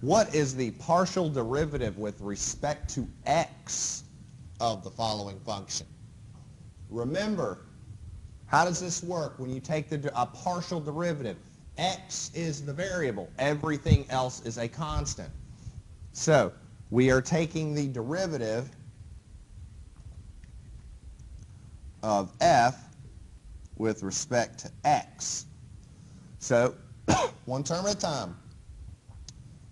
What is the partial derivative with respect to x of the following function? Remember, how does this work when you take a partial derivative? X is the variable. Everything else is a constant. So we are taking the derivative of f with respect to x. So one term at a time.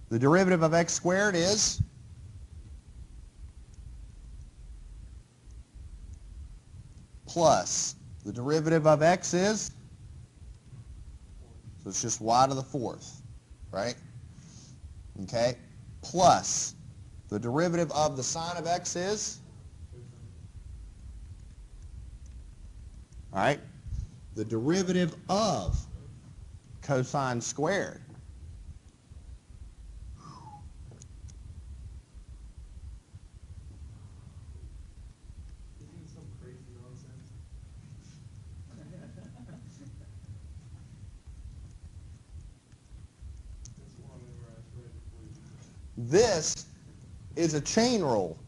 The derivative of x squared is plus the derivative of x is, so it's just y to the fourth, right? Okay, plus the derivative of the sine of x is, all right, the derivative of cosine squared. This is a chain rule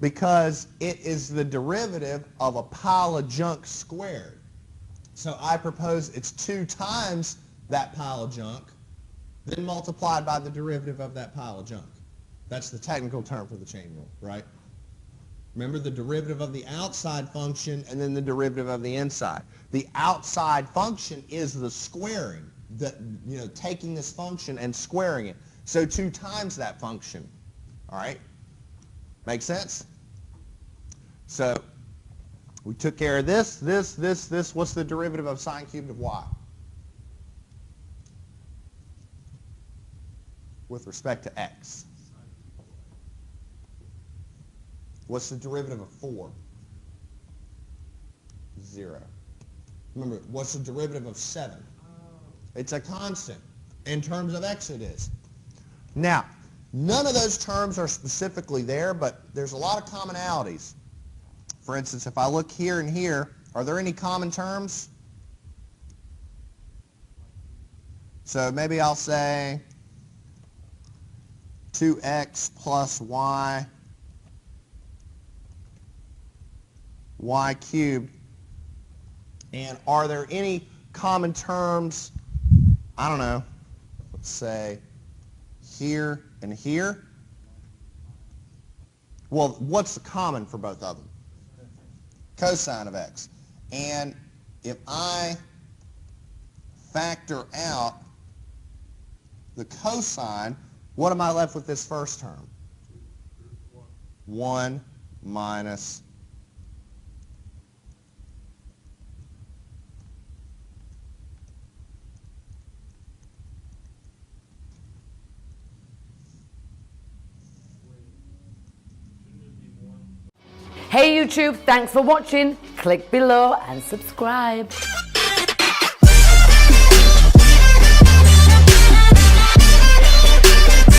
because it is the derivative of a pile of junk squared. So I propose it's 2 times that pile of junk, then multiplied by the derivative of that pile of junk. That's the technical term for the chain rule, right? Remember the derivative of the outside function and then the derivative of the inside. The outside function is the squaring, taking this function and squaring it. So 2 times that function, all right? Make sense? So we took care of this. What's the derivative of sine cubed of y? With respect to x. What's the derivative of 4? 0. Remember, what's the derivative of 7? It's a constant. In terms of x it is. Now, none of those terms are specifically there, but there's a lot of commonalities. For instance, if I look here and here, are there any common terms? So maybe I'll say 2x plus y cubed. And are there any common terms, I don't know, let's say here and here? Well, what's the common for both of them? Cosine of x. And if I factor out the cosine, what am I left with this first term? 1 minus Hey YouTube, thanks for watching. Click below and subscribe.